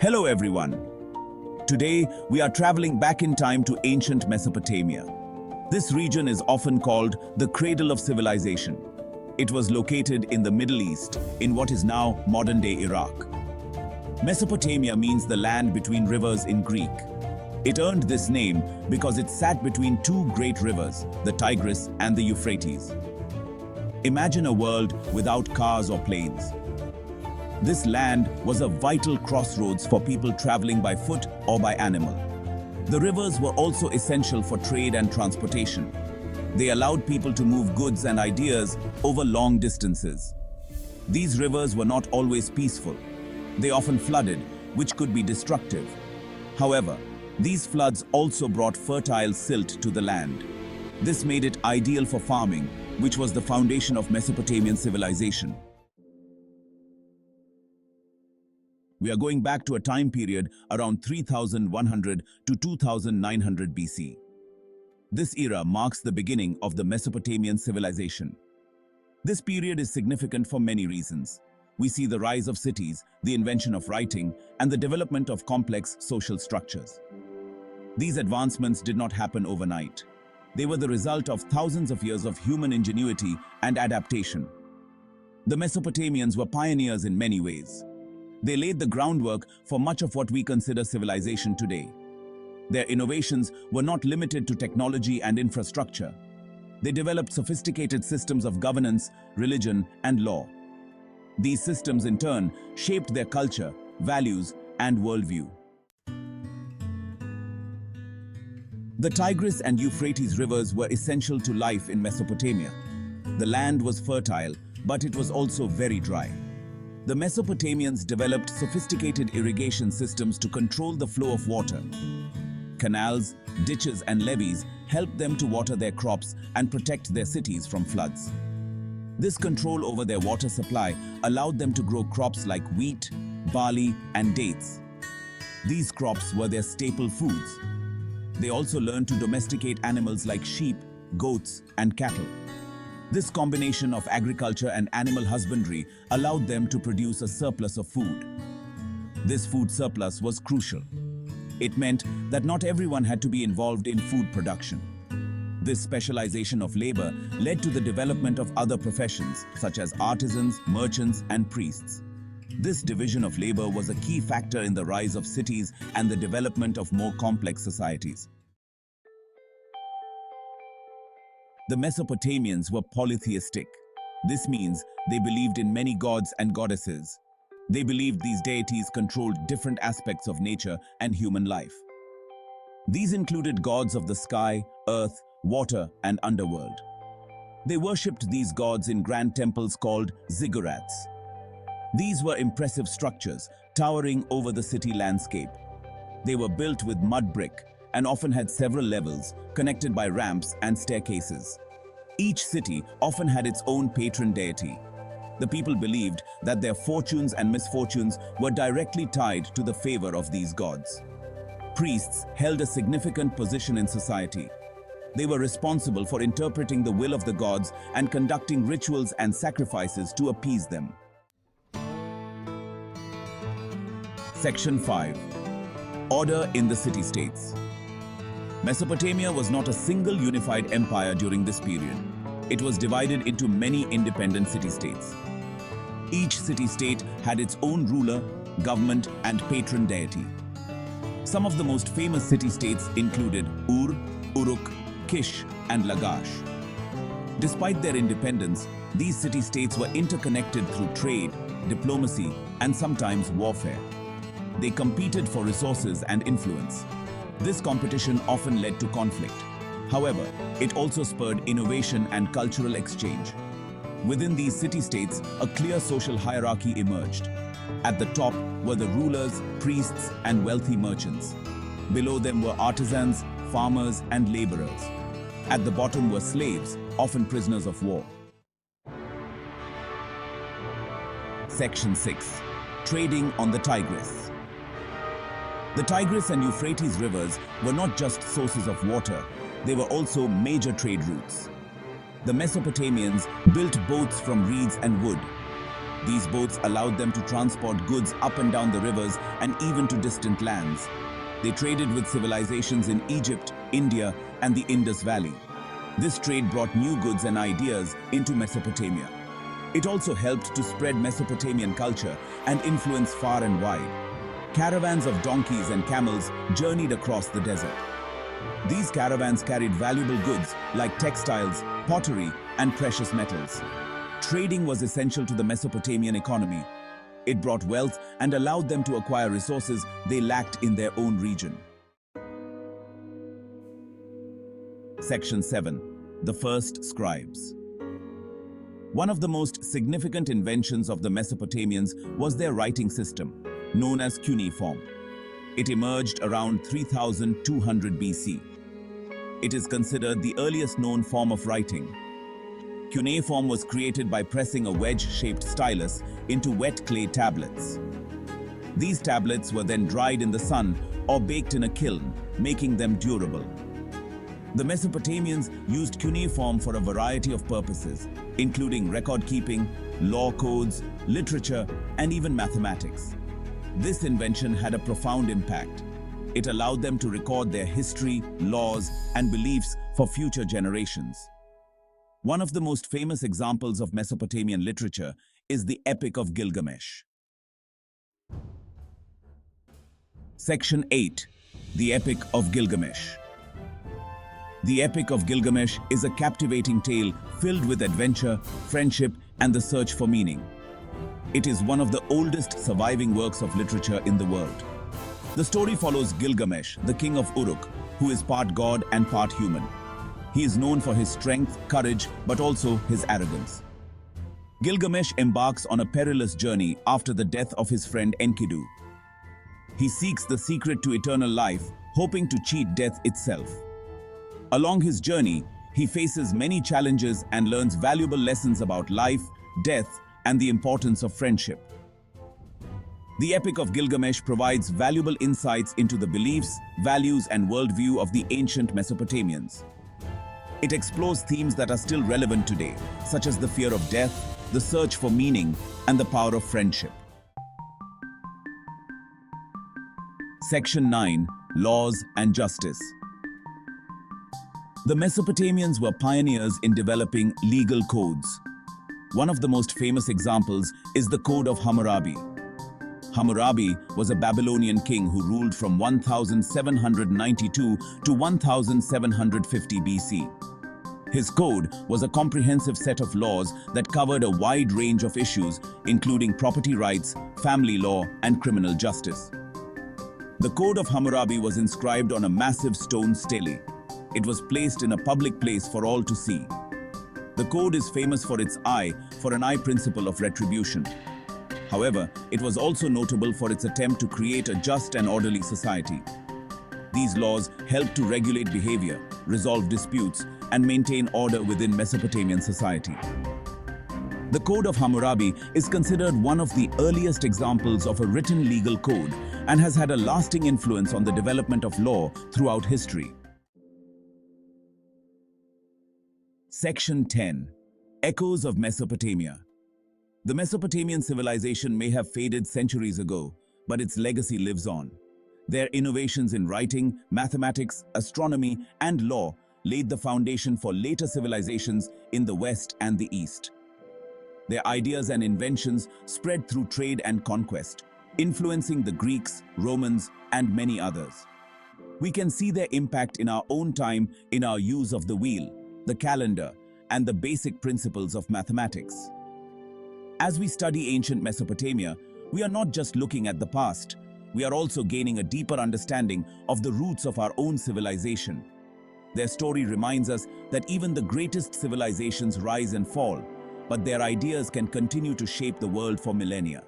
Hello everyone. Today we are traveling back in time to ancient Mesopotamia. This region is often called the Cradle of Civilization. It was located in the Middle East, in what is now modern-day Iraq. Mesopotamia means the land between rivers in Greek. It earned this name because it sat between two great rivers, the Tigris and the Euphrates. Imagine a world without cars or planes. This land was a vital crossroads for people traveling by foot or by animal. The rivers were also essential for trade and transportation. They allowed people to move goods and ideas over long distances. These rivers were not always peaceful. They often flooded, which could be destructive. However, these floods also brought fertile silt to the land. This made it ideal for farming, which was the foundation of Mesopotamian civilization. We are going back to a time period around 3100 to 2900 BC. This era marks the beginning of the Mesopotamian civilization. This period is significant for many reasons. We see the rise of cities, the invention of writing, and the development of complex social structures. These advancements did not happen overnight. They were the result of thousands of years of human ingenuity and adaptation. The Mesopotamians were pioneers in many ways. They laid the groundwork for much of what we consider civilization today. Their innovations were not limited to technology and infrastructure. They developed sophisticated systems of governance, religion, and law. These systems, in turn, shaped their culture, values, and worldview. The Tigris and Euphrates rivers were essential to life in Mesopotamia. The land was fertile, but it was also very dry. The Mesopotamians developed sophisticated irrigation systems to control the flow of water. Canals, ditches, and levees helped them to water their crops and protect their cities from floods. This control over their water supply allowed them to grow crops like wheat, barley, and dates. These crops were their staple foods. They also learned to domesticate animals like sheep, goats, and cattle. This combination of agriculture and animal husbandry allowed them to produce a surplus of food. This food surplus was crucial. It meant that not everyone had to be involved in food production. This specialization of labor led to the development of other professions, such as artisans, merchants, and priests. This division of labor was a key factor in the rise of cities and the development of more complex societies. The Mesopotamians were polytheistic. This means they believed in many gods and goddesses. They believed these deities controlled different aspects of nature and human life. These included gods of the sky, earth, water, and underworld. They worshipped these gods in grand temples called Ziggurats. These were impressive structures, towering over the city landscape. They were built with mud brick and often had several levels, connected by ramps and staircases. Each city often had its own patron deity. The people believed that their fortunes and misfortunes were directly tied to the favor of these gods. Priests held a significant position in society. They were responsible for interpreting the will of the gods and conducting rituals and sacrifices to appease them. Section 5. Order in the city-states. Mesopotamia was not a single unified empire during this period. It was divided into many independent city-states. Each city-state had its own ruler, government, and patron deity. Some of the most famous city-states included Ur, Uruk, Kish, and Lagash. Despite their independence, these city-states were interconnected through trade, diplomacy, and sometimes warfare. They competed for resources and influence. This competition often led to conflict. However, it also spurred innovation and cultural exchange. Within these city-states, a clear social hierarchy emerged. At the top were the rulers, priests, and wealthy merchants. Below them were artisans, farmers, and laborers. At the bottom were slaves, often prisoners of war. Section 6. Trading on the Tigris. The Tigris and Euphrates rivers were not just sources of water, they were also major trade routes. The Mesopotamians built boats from reeds and wood. These boats allowed them to transport goods up and down the rivers and even to distant lands. They traded with civilizations in Egypt, India, and the Indus Valley. This trade brought new goods and ideas into Mesopotamia. It also helped to spread Mesopotamian culture and influence far and wide. Caravans of donkeys and camels journeyed across the desert. These caravans carried valuable goods like textiles, pottery, and precious metals. Trading was essential to the Mesopotamian economy. It brought wealth and allowed them to acquire resources they lacked in their own region. Section 7. The First Scribes. One of the most significant inventions of the Mesopotamians was their writing system, known as cuneiform. It emerged around 3200 BC. It is considered the earliest known form of writing. Cuneiform was created by pressing a wedge-shaped stylus into wet clay tablets. These tablets were then dried in the sun or baked in a kiln, making them durable. The Mesopotamians used cuneiform for a variety of purposes, including record-keeping, law codes, literature, and even mathematics. This invention had a profound impact. It allowed them to record their history, laws, and beliefs for future generations. One of the most famous examples of Mesopotamian literature is the Epic of Gilgamesh. Section 8. The Epic of Gilgamesh. The Epic of Gilgamesh is a captivating tale filled with adventure, friendship, and the search for meaning. It is one of the oldest surviving works of literature in the world. The story follows Gilgamesh, the king of Uruk, who is part god and part human. He is known for his strength, courage, but also his arrogance. Gilgamesh embarks on a perilous journey after the death of his friend Enkidu. He seeks the secret to eternal life, hoping to cheat death itself. Along his journey, he faces many challenges and learns valuable lessons about life, death, and the importance of friendship. The Epic of Gilgamesh provides valuable insights into the beliefs, values, and worldview of the ancient Mesopotamians. It explores themes that are still relevant today, such as the fear of death, the search for meaning, and the power of friendship. Section 9. Laws and Justice. The Mesopotamians were pioneers in developing legal codes. One of the most famous examples is the Code of Hammurabi. Hammurabi was a Babylonian king who ruled from 1792 to 1750 BC. His code was a comprehensive set of laws that covered a wide range of issues, including property rights, family law, and criminal justice. The Code of Hammurabi was inscribed on a massive stone stele. It was placed in a public place for all to see. The code is famous for its eye for an eye principle of retribution. However, it was also notable for its attempt to create a just and orderly society. These laws helped to regulate behavior, resolve disputes, and maintain order within Mesopotamian society. The Code of Hammurabi is considered one of the earliest examples of a written legal code and has had a lasting influence on the development of law throughout history. Section 10. Echoes of Mesopotamia. The Mesopotamian civilization may have faded centuries ago, but its legacy lives on. Their innovations in writing, mathematics, astronomy, and law laid the foundation for later civilizations in the West and the East. Their ideas and inventions spread through trade and conquest, influencing the Greeks, Romans, and many others. We can see their impact in our own time in our use of the wheel, the calendar, and the basic principles of mathematics. As we study ancient Mesopotamia, we are not just looking at the past, we are also gaining a deeper understanding of the roots of our own civilization. Their story reminds us that even the greatest civilizations rise and fall, but their ideas can continue to shape the world for millennia.